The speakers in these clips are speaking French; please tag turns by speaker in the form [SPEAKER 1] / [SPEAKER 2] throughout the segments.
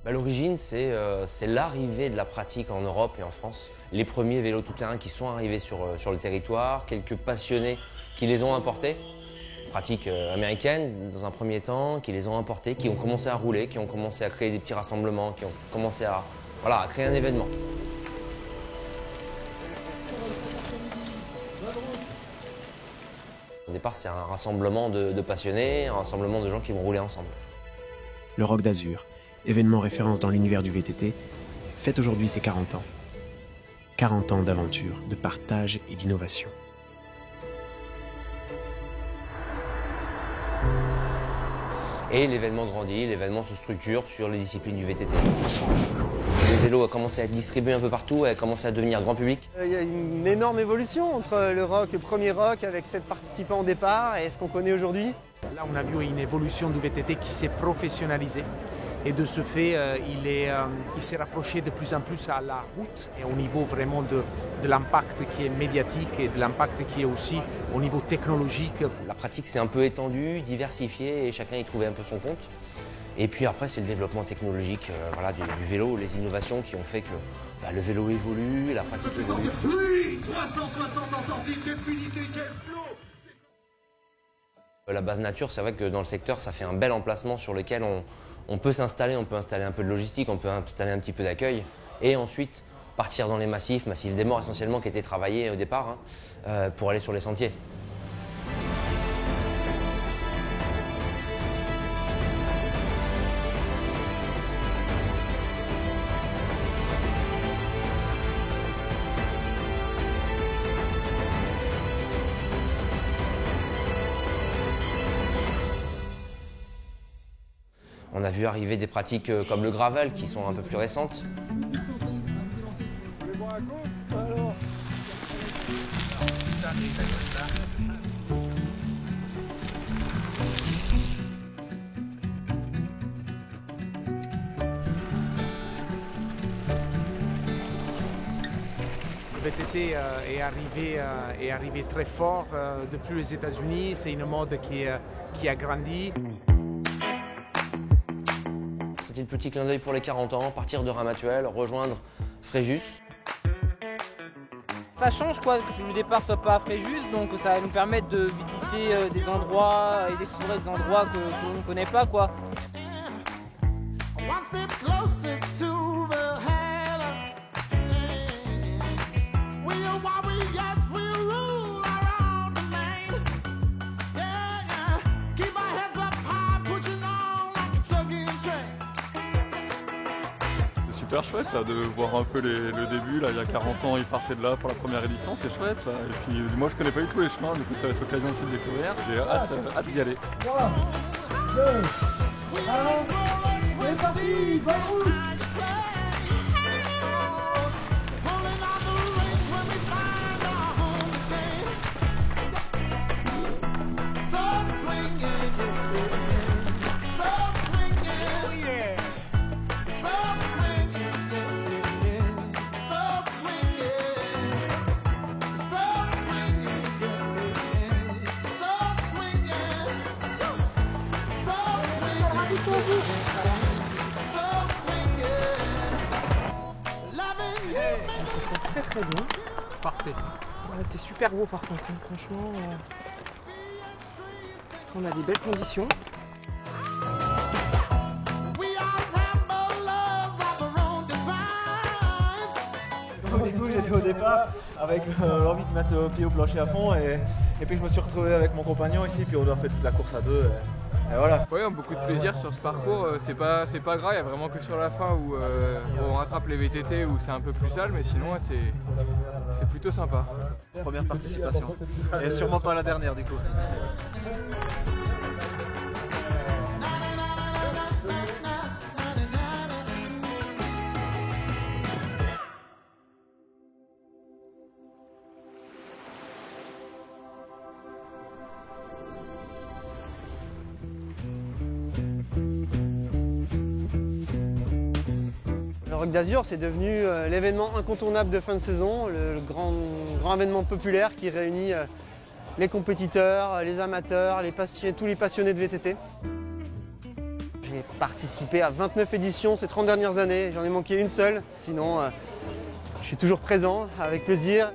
[SPEAKER 1] L'origine, c'est l'arrivée de la pratique en Europe et en France. Les premiers vélos tout-terrain qui sont arrivés sur le territoire, quelques passionnés qui les ont importés. Pratique américaine dans un premier temps, qui les ont importés, qui ont commencé à rouler, qui ont commencé à créer des petits rassemblements, qui ont commencé à créer un événement. Au départ, c'est un rassemblement de passionnés, un rassemblement de gens qui vont rouler ensemble.
[SPEAKER 2] Le Rock d'Azur, événement référence dans l'univers du VTT, fête aujourd'hui ses 40 ans. 40 ans d'aventure, de partage et d'innovation.
[SPEAKER 1] Et l'événement grandit, l'événement se structure sur les disciplines du VTT. Les vélos ont commencé à être distribués un peu partout, ont commencé à devenir grand public.
[SPEAKER 3] Il y a une énorme évolution entre le premier rock avec 7 participants au départ et ce qu'on connaît aujourd'hui.
[SPEAKER 4] Là, on a vu une évolution du VTT qui s'est professionnalisée. Et de ce fait, il s'est rapproché de plus en plus à la route et au niveau vraiment de l'impact qui est médiatique et de l'impact qui est aussi au niveau technologique.
[SPEAKER 1] La pratique s'est un peu étendue, diversifiée et chacun y trouvait un peu son compte. Et puis après, c'est le développement technologique du vélo, les innovations qui ont fait que le vélo évolue, la pratique évolue.
[SPEAKER 5] Oui, 360 en sortie, quelle fluidité, quel flow!
[SPEAKER 1] La base nature, c'est vrai que dans le secteur, ça fait un bel emplacement sur lequel on peut s'installer, on peut installer un peu de logistique, on peut installer un petit peu d'accueil et ensuite partir dans les massifs des morts essentiellement qui étaient travaillés au départ pour aller sur les sentiers. On a vu arriver des pratiques comme le gravel qui sont un peu plus récentes.
[SPEAKER 4] Le VTT est arrivé très fort depuis les États-Unis. C'est une mode qui a grandi.
[SPEAKER 1] C'était le petit clin d'œil pour les 40 ans, partir de Ramatuelle, rejoindre Fréjus.
[SPEAKER 6] Ça change quoi que le départ soit pas à Fréjus, donc ça va nous permettre de visiter des endroits et d'explorer des endroits que l'on ne connaît pas quoi.
[SPEAKER 7] Super chouette là, de voir un peu le début. Là, il y a 40 ans, ils partaient de là pour la première édition, c'est chouette. Là. Et puis moi, je connais pas du tout les chemins, du coup, ça va être l'occasion aussi de découvrir. J'ai hâte d'y aller.
[SPEAKER 3] 3, 2, 1, c'est parti, bonne route! Ça se passe très très bien.
[SPEAKER 4] Parfait.
[SPEAKER 3] Ouais, c'est super beau par contre, hein. Franchement, on a des belles conditions. Du coup, j'étais au départ avec l'envie de mettre le pied au plancher à fond et puis je me suis retrouvé avec mon compagnon ici, puis on a fait toute la course à deux. Et voilà.
[SPEAKER 8] Oui, on a beaucoup de plaisir sur ce parcours. C'est pas grave, il n'y a vraiment que sur la fin où on rattrape les VTT où c'est un peu plus sale, mais sinon c'est plutôt sympa.
[SPEAKER 3] Première participation. Et sûrement pas la dernière du coup. Le Rock d'Azur, c'est devenu l'événement incontournable de fin de saison, le grand événement populaire qui réunit les compétiteurs, les amateurs, tous les passionnés de VTT.
[SPEAKER 9] J'ai participé à 29 éditions ces 30 dernières années, j'en ai manqué une seule, sinon je suis toujours présent, avec plaisir.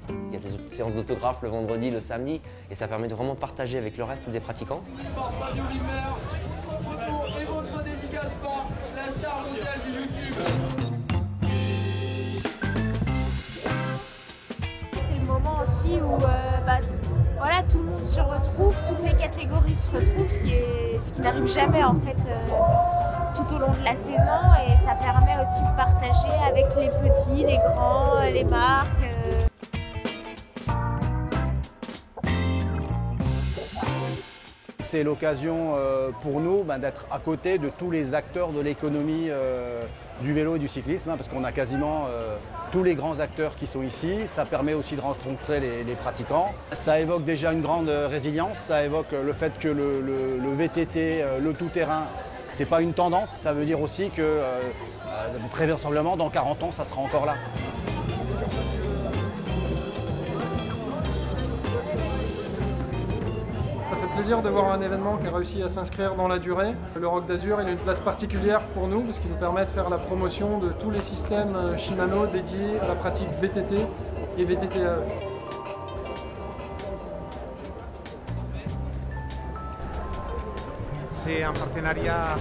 [SPEAKER 1] Il y a des séances d'autographes le vendredi, le samedi, et ça permet de vraiment partager avec le reste des pratiquants.
[SPEAKER 5] Et votre dédicace par la star mondiale du YouTube.
[SPEAKER 10] C'est le moment aussi où voilà, tout le monde se retrouve, toutes les catégories se retrouvent, ce qui n'arrive jamais en fait tout au long de la saison, et ça permet aussi de partager avec les petits, les grands, les marques.
[SPEAKER 11] C'est l'occasion pour nous d'être à côté de tous les acteurs de l'économie du vélo et du cyclisme, parce qu'on a quasiment tous les grands acteurs qui sont ici. Ça permet aussi de rencontrer les pratiquants. Ça évoque déjà une grande résilience, ça évoque le fait que le VTT, le tout-terrain, c'est pas une tendance, ça veut dire aussi que très vraisemblablement dans 40 ans ça sera encore là.
[SPEAKER 12] Ça fait plaisir de voir un événement qui a réussi à s'inscrire dans la durée. Le Rock d'Azur, il a une place particulière pour nous parce qu'il nous permet de faire la promotion de tous les systèmes Shimano dédiés à la pratique VTT et VTT-AE.
[SPEAKER 4] C'est un partenariat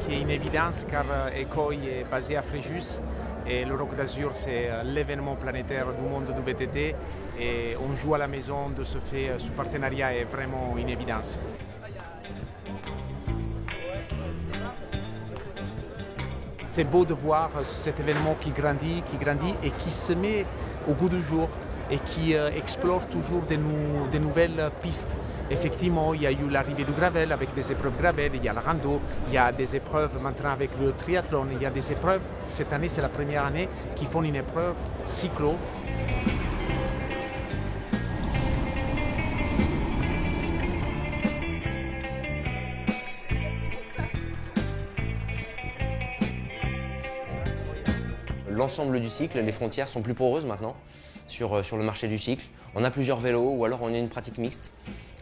[SPEAKER 4] qui est une évidence car Ekoi est basé à Fréjus et le Rock d'Azur c'est l'événement planétaire du monde du VTT et on joue à la maison, de ce fait ce partenariat est vraiment une évidence. C'est beau de voir cet événement qui grandit et qui se met au goût du jour et qui explore toujours des nouvelles pistes. Effectivement, il y a eu l'arrivée du gravel avec des épreuves gravel, il y a la rando, il y a des épreuves maintenant avec le triathlon, il y a des épreuves, cette année c'est la première année, qui font une épreuve cyclo.
[SPEAKER 1] L'ensemble du cycle, les frontières sont plus poreuses maintenant sur le marché du cycle. On a plusieurs vélos ou alors on a une pratique mixte.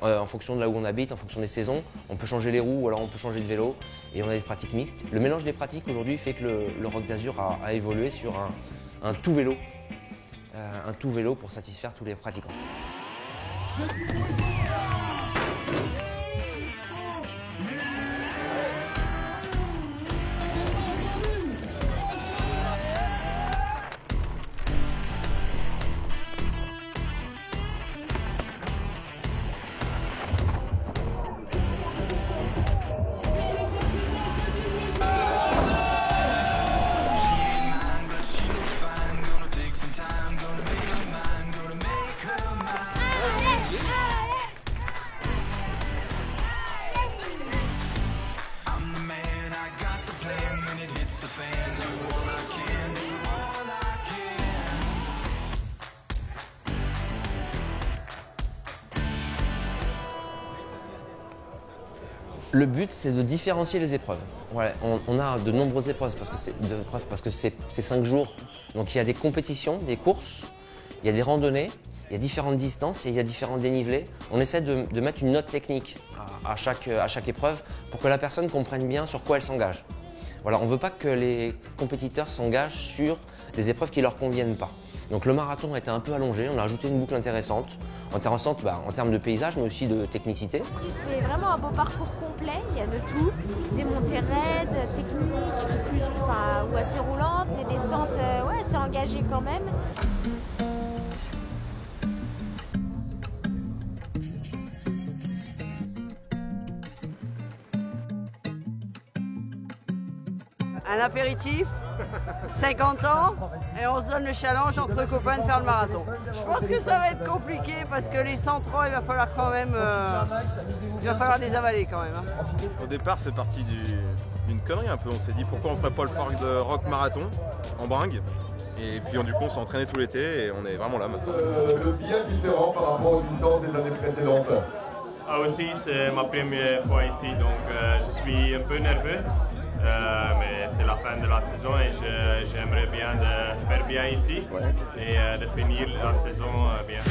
[SPEAKER 1] En fonction de là où on habite, en fonction des saisons, on peut changer les roues ou alors on peut changer de vélo et on a des pratiques mixtes. Le mélange des pratiques aujourd'hui fait que le Rock d'Azur a évolué sur un tout vélo. Un tout vélo pour satisfaire tous les pratiquants. Le but, c'est de différencier les épreuves. Voilà, on a de nombreuses épreuves parce que c'est 5 jours. Donc il y a des compétitions, des courses, il y a des randonnées, il y a différentes distances et il y a différents dénivelés. On essaie de mettre une note technique à chaque épreuve pour que la personne comprenne bien sur quoi elle s'engage. Voilà, on ne veut pas que les compétiteurs s'engagent sur des épreuves qui ne leur conviennent pas. Donc le marathon a été un peu allongé, on a ajouté une boucle intéressante en termes de paysage mais aussi de technicité.
[SPEAKER 10] C'est vraiment un beau parcours complet, il y a de tout, des montées raides, techniques, ou assez roulantes, des descentes assez engagées quand même.
[SPEAKER 13] Un apéritif, 50 ans, et on se donne le challenge entre copains de faire le marathon. Je pense que ça va être compliqué parce que les 103, il va falloir quand même, les avaler quand même.
[SPEAKER 14] Au départ, c'est parti d'une connerie un peu. On s'est dit pourquoi on ferait pas le fork de rock marathon en bringue. Et puis du coup, on s'est entraîné tout l'été et on est vraiment là maintenant.
[SPEAKER 15] Le bien différent par rapport aux distances des années précédentes.
[SPEAKER 16] Ah aussi, c'est ma première fois ici, donc je suis un peu nerveux. Mais c'est la fin de la saison et j'aimerais bien de faire bien ici et de finir la saison bien.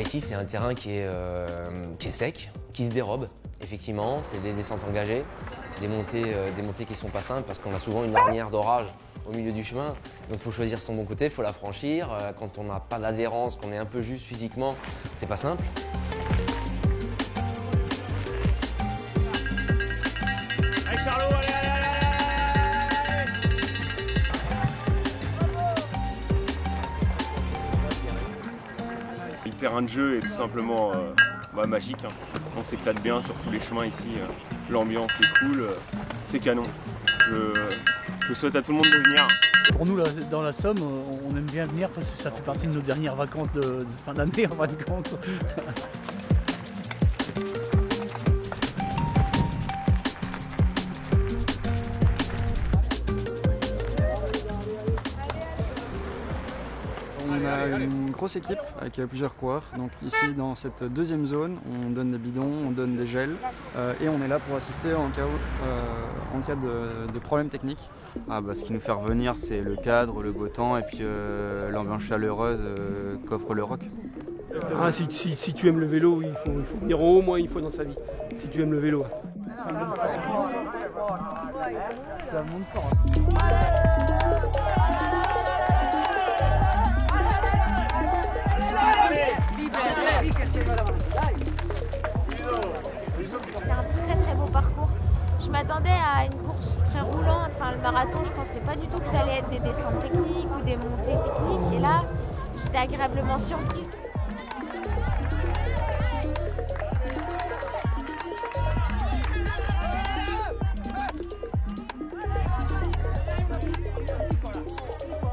[SPEAKER 1] Ici, c'est un terrain qui est sec, qui se dérobe, effectivement. C'est des descentes engagées, des montées qui ne sont pas simples parce qu'on a souvent une ornière d'orage au milieu du chemin. Donc il faut choisir son bon côté, il faut la franchir. Quand on n'a pas d'adhérence, qu'on est un peu juste physiquement, c'est pas simple.
[SPEAKER 5] Allez Charlot, allez.
[SPEAKER 17] Le terrain de jeu est tout simplement magique. On s'éclate bien sur tous les chemins ici. L'ambiance est cool, c'est canon. Je souhaite à tout le monde de venir.
[SPEAKER 18] Pour nous, dans la Somme, on aime bien venir parce que ça fait partie de nos dernières vacances de fin d'année, en fin de compte.
[SPEAKER 19] On a une grosse équipe avec plusieurs coureurs. Donc ici, dans cette deuxième zone, on donne des bidons, on donne des gels et on est là pour assister en cas de problème technique.
[SPEAKER 20] Ce qui nous fait revenir, c'est le cadre, le beau temps et puis l'ambiance chaleureuse qu'offre le rock.
[SPEAKER 21] Si tu aimes le vélo, il faut venir au moins une fois dans sa vie, si tu aimes le vélo.
[SPEAKER 18] Ça monte fort.
[SPEAKER 10] C'était un très beau parcours. Je m'attendais à une course très roulante. Enfin, le marathon, je pensais pas du tout que ça allait être des descentes techniques ou des montées techniques. Et là, j'étais agréablement surprise.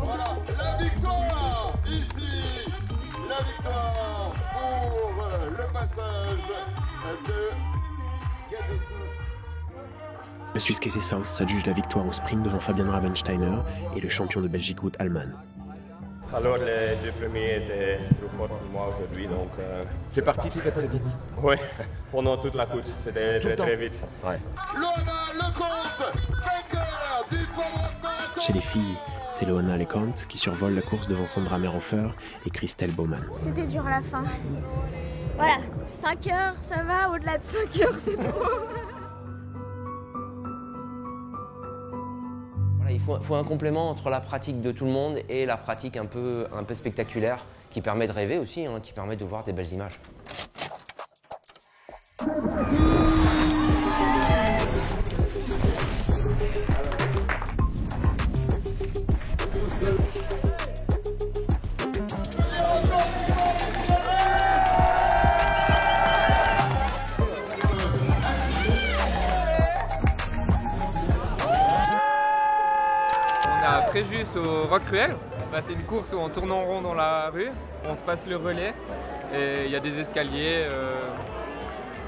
[SPEAKER 5] Voilà, la victoire ici, la victoire pour le passage de Gadetou.
[SPEAKER 2] Le Suisse Casey South s'adjuge la victoire au sprint devant Fabian Rabensteiner et le champion de Belgique Wout Allman.
[SPEAKER 16] Alors les deux premiers étaient trop forts pour moi aujourd'hui, donc...
[SPEAKER 21] C'est parti très vite.
[SPEAKER 16] Oui, pendant toute la course, c'était très vite. Ouais.
[SPEAKER 5] Loana Lecomte, vainqueur du Port Marathon.
[SPEAKER 2] Chez les filles, c'est Loana Lecomte qui survole la course devant Sandra Merhofer et Christelle Baumann.
[SPEAKER 10] C'était dur à la fin. Voilà, 5 heures, ça va, au-delà de 5 heures, c'est trop.
[SPEAKER 1] Il faut un complément entre la pratique de tout le monde et la pratique un peu spectaculaire qui permet de rêver aussi, qui permet de voir des belles images.
[SPEAKER 8] Fréjus au Roc Ruel, c'est une course où on tourne en rond dans la rue, on se passe le relais et il y a des escaliers,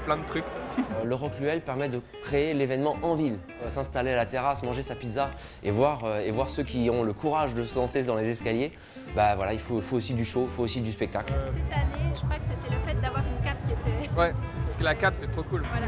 [SPEAKER 8] plein de trucs.
[SPEAKER 1] Le Roc Ruel permet de créer l'événement en ville, s'installer à la terrasse, manger sa pizza et voir ceux qui ont le courage de se lancer dans les escaliers. Voilà, il faut aussi du show, il faut aussi du spectacle.
[SPEAKER 10] Cette année, je crois que c'était le fait d'avoir une cape qui était...
[SPEAKER 8] Ouais, parce que la cape c'est trop cool.
[SPEAKER 10] Voilà.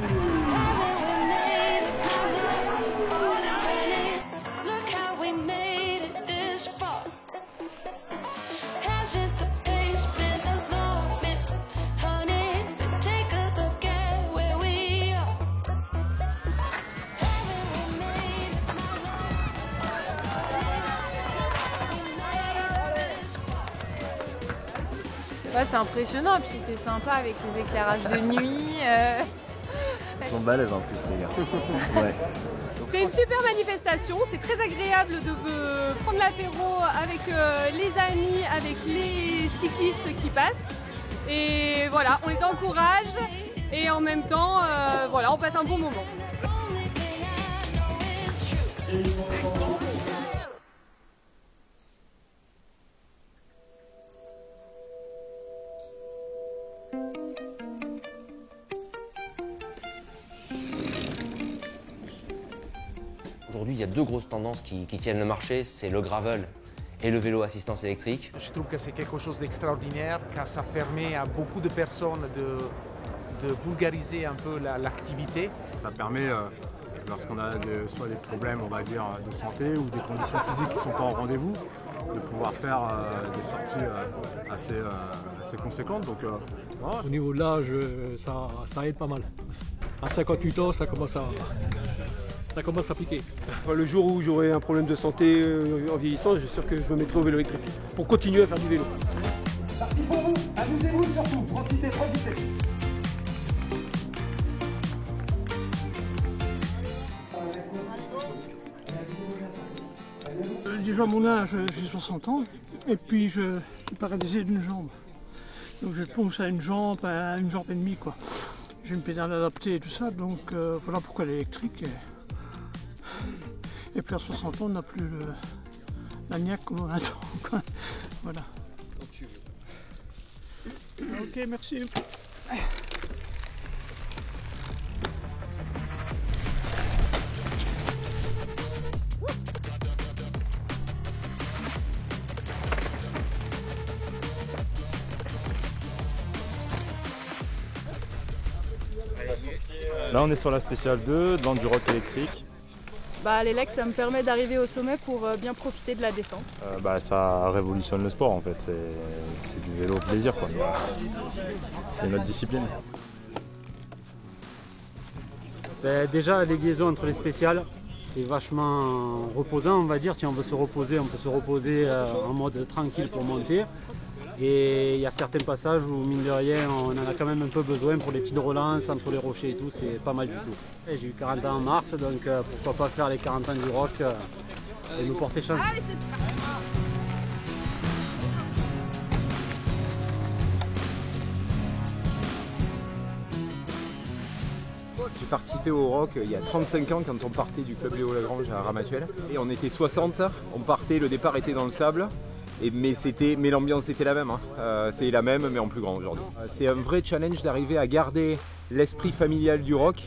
[SPEAKER 22] C'est impressionnant, puis c'est sympa avec les éclairages de nuit.
[SPEAKER 23] Ils sont balèzes en plus les gars. Ouais.
[SPEAKER 22] C'est une super manifestation, c'est très agréable de prendre l'apéro avec les amis, avec les cyclistes qui passent. Et voilà, on les encourage et en même temps, on passe un bon moment.
[SPEAKER 1] Aujourd'hui, il y a deux grosses tendances qui tiennent le marché, c'est le gravel et le vélo assistance électrique.
[SPEAKER 4] Je trouve que c'est quelque chose d'extraordinaire car ça permet à beaucoup de personnes de vulgariser un peu l'activité.
[SPEAKER 24] Ça permet, lorsqu'on a soit des problèmes on va dire, de santé ou des conditions physiques qui ne sont pas au rendez-vous,
[SPEAKER 3] de pouvoir faire des sorties assez conséquentes. Donc, voilà.
[SPEAKER 21] Au niveau de l'âge, ça aide pas mal. À 58 ans, ça commence à piquer. Le jour où j'aurai un problème de santé en vieillissant, je suis sûr que je me mettrai au vélo électrique pour continuer à faire du vélo.
[SPEAKER 5] Parti pour vous, amusez-vous surtout, profitez.
[SPEAKER 6] Déjà mon âge, j'ai 60 ans, et puis je suis paralysé d'une jambe. Donc je ponce à une jambe et demie quoi. J'ai une pédale adaptée et tout ça, donc voilà pourquoi l'électrique. Et puis à 60 ans, on n'a plus la niaque comme on attend. Voilà. Ok, merci.
[SPEAKER 7] Là on est sur la spéciale 2, dans du rock électrique.
[SPEAKER 22] L'électrique ça me permet d'arriver au sommet pour bien profiter de la descente.
[SPEAKER 7] Ça révolutionne le sport en fait, c'est du vélo plaisir quoi. C'est notre discipline.
[SPEAKER 24] Déjà les liaisons entre les spéciales, c'est vachement reposant on va dire. Si on veut se reposer, on peut se reposer en mode tranquille pour monter. Et il y a certains passages où mine de rien on en a quand même un peu besoin pour les petites relances entre les rochers et tout, c'est pas mal du tout. J'ai eu 40 ans en mars, donc pourquoi pas faire les 40 ans du rock et nous porter chance.
[SPEAKER 25] J'ai participé au rock il y a 35 ans quand on partait du club Léo Lagrange à Ramatuelle. Et on était 60, on partait, le départ était dans le sable. Mais l'ambiance était la même, c'est la même mais en plus grand aujourd'hui. C'est un vrai challenge d'arriver à garder l'esprit familial du rock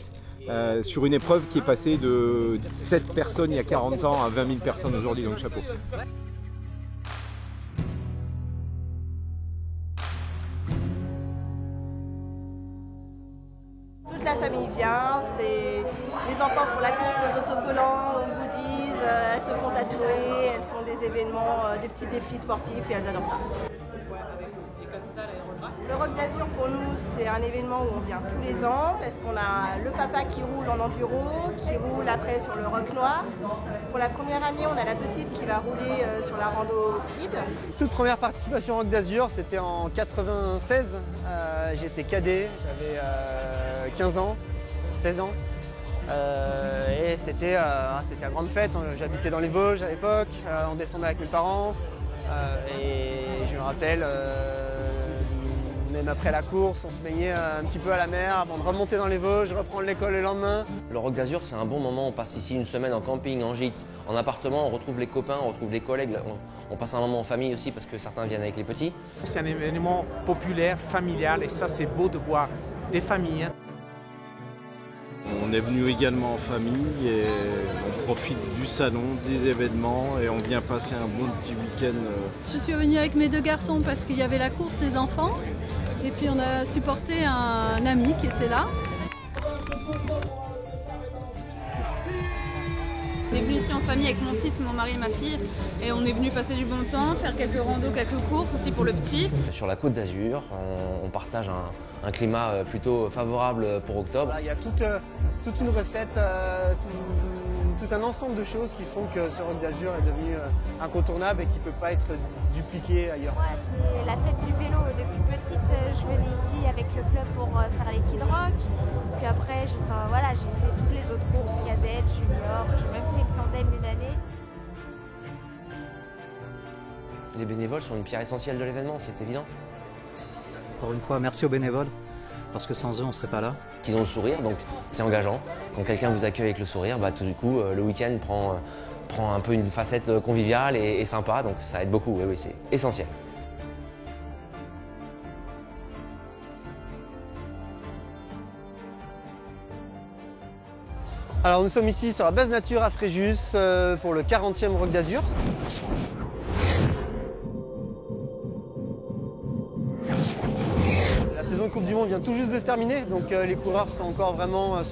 [SPEAKER 25] sur une épreuve qui est passée de 7 personnes il y a 40 ans à 20 000 personnes aujourd'hui, donc chapeau.
[SPEAKER 26] Toute la famille vient, les enfants font la course aux autocollants, aux goodies, elles se font tatouer, elles font des événements, des petits défis sportifs et elles adorent ça. Le Rock d'Azur pour nous c'est un événement où on vient tous les ans parce qu'on a le papa qui roule en enduro, qui roule après sur le Rock Noir. Pour la première année on a la petite qui va rouler sur la rando Creed.
[SPEAKER 9] Toute première participation au Rock d'Azur c'était en 96, j'étais cadet, j'avais 15 ans, 16 ans. Et c'était la grande fête, j'habitais dans les Vosges à l'époque, on descendait avec mes parents et je me rappelle, même après la course, on se baignait un petit peu à la mer avant de remonter dans les Vosges, reprendre l'école le lendemain.
[SPEAKER 1] Le Rock d'Azur c'est un bon moment, on passe ici une semaine en camping, en gîte, en appartement, on retrouve les copains, on retrouve les collègues, on passe un moment en famille aussi parce que certains viennent avec les petits.
[SPEAKER 4] C'est un événement populaire, familial et ça c'est beau de voir des familles.
[SPEAKER 7] On est venu également en famille et on profite du salon, des événements et on vient passer un bon petit week-end.
[SPEAKER 22] Je suis venue avec mes 2 garçons parce qu'il y avait la course des enfants et puis on a supporté un ami qui était là. On est venu ici en famille avec mon fils, mon mari et ma fille et on est venu passer du bon temps, faire quelques randos, quelques courses aussi pour le petit.
[SPEAKER 1] Sur la Côte d'Azur, on partage un climat plutôt favorable pour octobre.
[SPEAKER 9] Il y a toute une recette, tout un ensemble de choses qui font que ce Rock d'Azur est devenu incontournable et qui ne peut pas être dupliqué ailleurs.
[SPEAKER 10] Ouais, c'est la fête du vélo. Depuis petite, je venais ici avec le club pour faire les Kid Rock. Puis après, j'ai fait toutes les autres courses, cadettes, junior, j'ai même fait le tandem une année.
[SPEAKER 1] Les bénévoles sont une pierre essentielle de l'événement, c'est évident.
[SPEAKER 27] Encore une fois, merci aux bénévoles, parce que sans eux, on ne serait pas là.
[SPEAKER 1] Ils ont le sourire, donc c'est engageant. Quand quelqu'un vous accueille avec le sourire, tout du coup, le week-end prend un peu une facette conviviale et sympa, donc ça aide beaucoup, oui, c'est essentiel.
[SPEAKER 9] Alors nous sommes ici sur la base nature à Fréjus pour le 40e Rock d'Azur. La saison Coupe du Monde vient tout juste de se terminer, donc les coureurs sont encore vraiment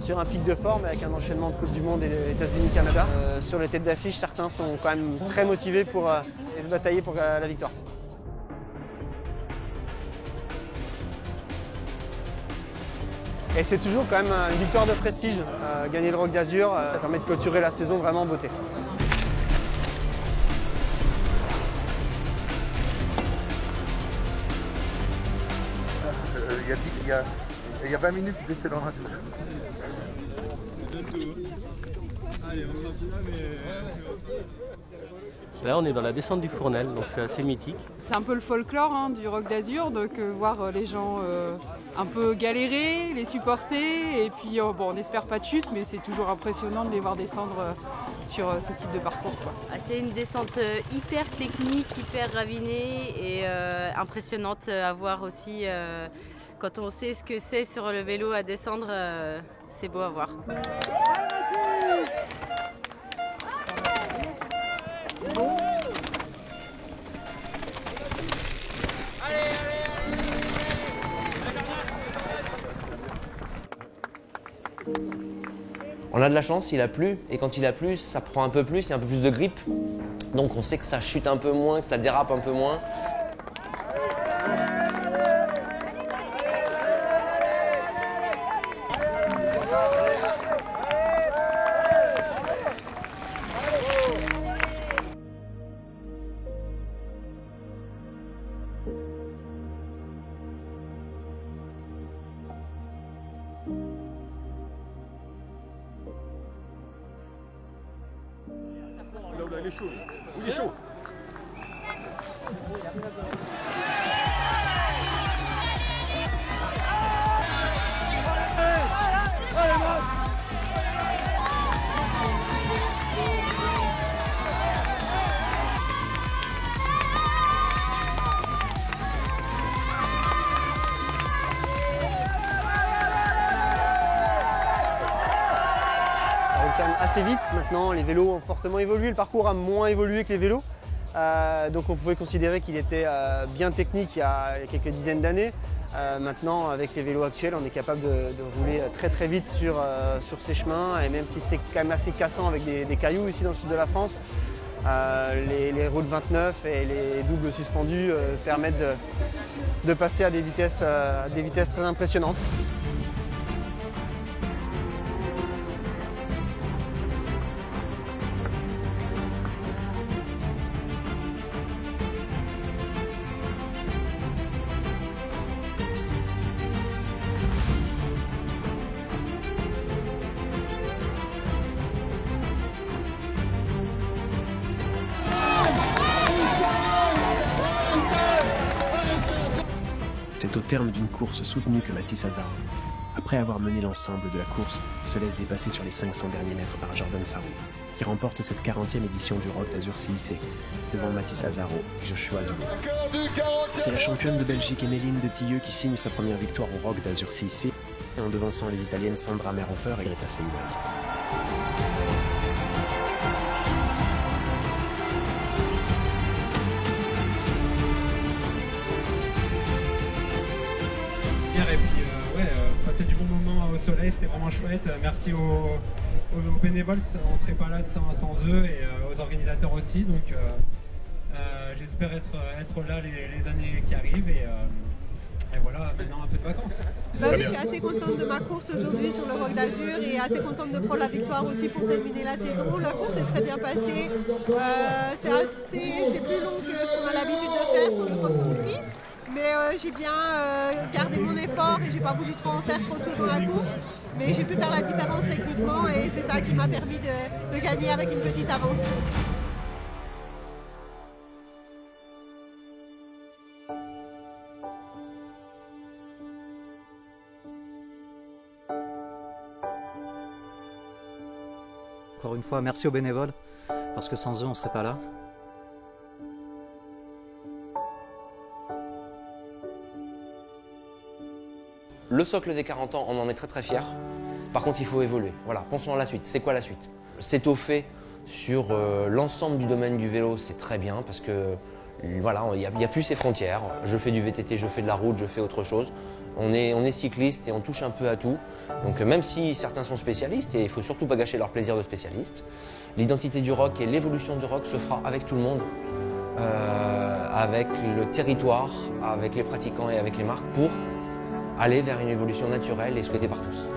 [SPEAKER 9] sur un pic de forme avec un enchaînement de Coupe du Monde et États-Unis-Canada. Sur les têtes d'affiche, certains sont quand même très motivés pour se batailler pour la victoire. Et c'est toujours quand même une victoire de prestige. Gagner le Roc d'Azur, ça permet de clôturer la saison vraiment en beauté.
[SPEAKER 23] Il y a 20 minutes, j'étais dans la douche.
[SPEAKER 11] Là, on est dans la descente du Fournel, donc c'est assez mythique.
[SPEAKER 22] C'est un peu le folklore du Roc d'Azur, donc voir les gens un peu galérer, les supporter, et puis bon, on n'espère pas de chute, mais c'est toujours impressionnant de les voir descendre sur ce type de parcours, quoi.
[SPEAKER 12] C'est une descente hyper technique, hyper ravinée et impressionnante à voir aussi. Quand on sait ce que c'est sur le vélo à descendre, c'est beau à voir.
[SPEAKER 1] On a de la chance, il a plu, et quand il a plu, ça prend un peu plus, il y a un peu plus de grippe. Donc on sait que ça chute un peu moins, que ça dérape un peu moins.
[SPEAKER 21] Il est chaud, il est chaud.
[SPEAKER 9] Quand même assez vite maintenant, les vélos ont fortement évolué, le parcours a moins évolué que les vélos, donc on pouvait considérer qu'il était bien technique il y a quelques dizaines d'années. Maintenant avec les vélos actuels on est capable de rouler très très vite sur ces chemins, et même si c'est quand même assez cassant avec des cailloux ici dans le sud de la France, les routes 29 et les doubles suspendus permettent de passer à des vitesses très impressionnantes.
[SPEAKER 2] C'est au terme d'une course soutenue que Mathis Azaro, après avoir mené l'ensemble de la course, se laisse dépasser sur les 500 derniers mètres par Jordan Sarrou, qui remporte cette 40e édition du Roc d'Azur CIC, devant Mathis Azaro et Joshua Dumont. C'est la championne de Belgique Emeline de Tilleux qui signe sa première victoire au Roc d'Azur CIC, en devançant les Italiennes Sandra Merhofer et Greta Seiwald.
[SPEAKER 13] Et puis passer du bon moment au soleil, c'était vraiment chouette. Merci aux bénévoles, on ne serait pas là sans eux, et aux organisateurs aussi. Donc j'espère être là les années qui arrivent, et voilà, maintenant un peu de vacances.
[SPEAKER 22] Oui, je suis assez contente de ma course aujourd'hui sur le Roc d'Azur, et assez contente de prendre la victoire aussi pour terminer la saison. La course est très bien passée. C'est plus long que ce qu'on a l'habitude de faire sur le cross-country. Mais j'ai bien gardé mon effort et j'ai pas voulu trop en faire trop tôt dans la course. Mais j'ai pu faire la différence techniquement, et c'est ça qui m'a permis de gagner avec une petite avance.
[SPEAKER 27] Encore une fois, merci aux bénévoles, parce que sans eux, on ne serait pas là.
[SPEAKER 1] Le socle des 40 ans, on en est très très fiers. Par contre, il faut évoluer. Voilà, pensons à la suite. C'est quoi la suite? S'étoffer sur l'ensemble du domaine du vélo, c'est très bien, parce que Voilà, il n'y a plus ces frontières. Je fais du VTT, je fais de la route, je fais autre chose. On est cycliste et on touche un peu à tout. Donc même si certains sont spécialistes, et il ne faut surtout pas gâcher leur plaisir de spécialiste, l'identité du rock et l'évolution du rock se fera avec tout le monde, avec le territoire, avec les pratiquants et avec les marques pour aller vers une évolution naturelle et souhaitée par tous.